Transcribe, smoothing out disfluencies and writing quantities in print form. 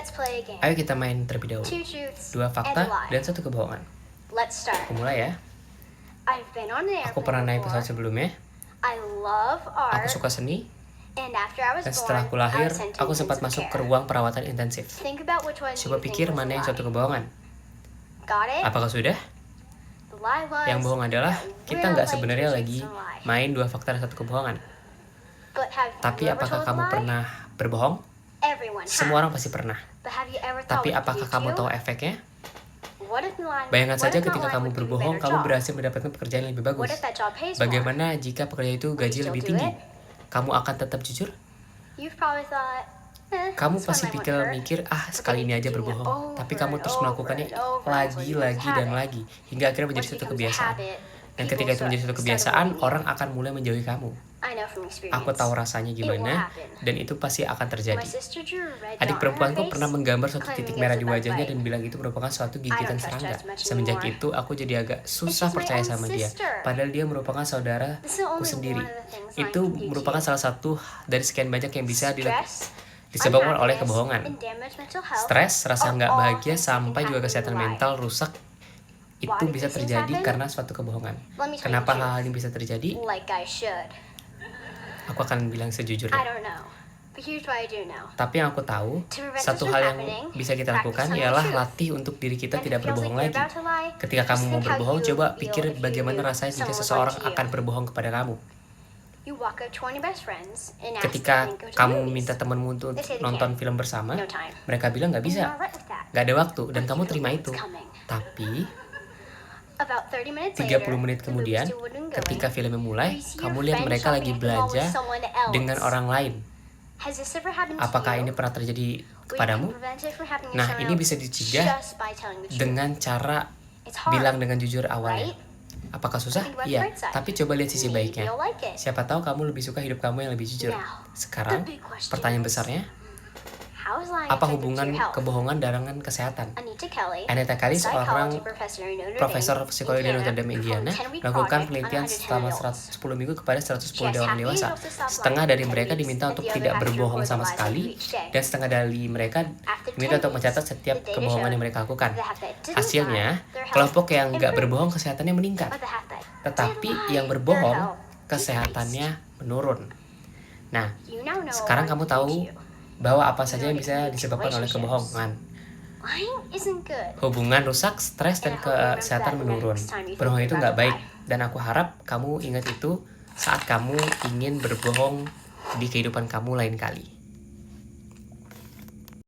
Let's play a game. Ayo kita main terlebih dahulu. 2 truths 2 and a fakta lie. dan 1 kebohongan. Let's start. Aku mulai ya. I've been on an Aku airplane pernah naik before. pesawat sebelumnya. I love art. Aku suka seni. And after I was Dan setelah aku born, I lahir, was sent to aku sempat intensive masuk ke care. ruang perawatan intensif. Think about which one Coba you think pikir was mana a yang lie. suatu kebohongan. Got it? Apakah sudah? The lie was Yang bohong adalah that kita we're nggak like sebenarnya two lagi truths and a lie. main 2 fakta dan 1 kebohongan. But have you Tapi ever apakah told a kamu lie? pernah berbohong? Everyone Semua has. orang pasti pernah. But have you ever thought Tapi what apakah you kamu do? tahu efeknya? What if Bayangkan what saja if ketika not lying kamu would give you a berbohong, better kamu job? berhasil mendapatkan pekerjaan yang lebih bagus. What if that job pays more? Bagaimana jika pekerjaan itu gaji still lebih do tinggi? it? Kamu akan tetap jujur? You've probably thought, Kamu this one pasti might won't hurt. mikir, sekali ini aja berbohong. Tapi kamu terus melakukannya lagi, dan lagi. Hingga akhirnya menjadi suatu kebiasaan. Dan ketika itu menjadi suatu kebiasaan, orang akan mulai menjauhi kamu. I know from experience. Aku tahu rasanya gimana, dan itu pasti akan terjadi. My sister drew a red Adik dot on her perempuanku face, pernah menggambar suatu claiming titik it merah was di a bad wajahnya bite. dan bilang itu merupakan suatu gigitan don't trust serangga. Judge much Semenjak anymore. itu, aku jadi agak susah just my percaya own sama dia. sister. Padahal dia merupakan This is saudaraku only sendiri. one of the things lying Itu can do to merupakan you. salah satu dari sekian banyak yang bisa Stress, disebabkan oleh unhappiness, kebohongan. and damaged mental health Stres, rasa are nggak all bahagia, things that can sampai juga happen kesehatan in life. mental rusak. Itu Why do bisa these things terjadi happen? karena suatu kebohongan. Let me tell you Kenapa the hal-hal truth. ini bisa terjadi? Like I should. Aku akan bilang I sejujurnya. don't know. But here's what I do know. Tapi yang aku tahu, To prevent satu this hal from yang happening, bisa kita practice lakukan telling the ialah truth. latih untuk diri kita When tidak it feels berbohong like you're lagi. about to lie, Ketika kamu just mau think how berbohong, you coba would feel pikir if you bagaimana knew rasanya jika someone was seseorang lying to you. akan berbohong kepada kamu. You walk up to one of your best friends and ask Ketika them to go to the kamu movies. minta temanmu untuk They say they nonton can't. film bersama, No time. mereka bilang nggak And you're bisa, alright with that. nggak ada waktu, dan But kamu you terima know itu. it's coming. Tapi, About 30 minutes 30 later, menit the kemudian, movie's still wouldn't go ketika in. filmnya mulai, You see kamu your lihat friend mereka lagi shopping at the mall with belanja someone else. dengan orang lain. Has this ever happened to Apakah you? ini pernah terjadi Well, you can kepadamu? prevent it from happening to Nah, someone ini else bisa dicegah just by telling the truth. dengan cara It's hard, bilang dengan jujur awalnya. right? Apakah susah? Think about the Iya, bright side. tapi coba lihat sisi Maybe baiknya. you'll like it. Siapa tahu kamu lebih suka hidup kamu yang lebih jujur. Now, Sekarang, the big question pertanyaan is, besarnya, How is lying apa effective to hubungan your health? kebohongan dengan kesehatan? Anita Kelly, Anita Kelly, seorang psychology professor in Notre Dame, profesor psikologi di Indiana, Notre Dame, Indiana, performed a 10-week melakukan project on penelitian 110 selama adults. 110 minggu kepada 110 She orang asked dewasa. half the adults to stop Setengah lying dari for 10 mereka weeks, diminta and untuk the other tidak half to berbohong report sama the lies they sekali, do each day. dan setengah dari mereka After 10 diminta untuk weeks, mencatat setiap the data kebohongan yang showed mereka lakukan. the half that didn't Hasilnya, lie, their health kelompok yang nggak improved. berbohong kesehatannya meningkat, But the half that tetapi did lie, yang their berbohong health kesehatannya menurun. Nah, You now know sekarang what kamu lying can tahu do to you. bahwa apa saja yang bisa disebabkan oleh kebohongan. Lying isn't good. Hubungan rusak, stres, dan kesehatan menurun. Berbohong itu nggak baik, dan aku harap kamu ingat itu saat kamu ingin berbohong di kehidupan kamu lain kali.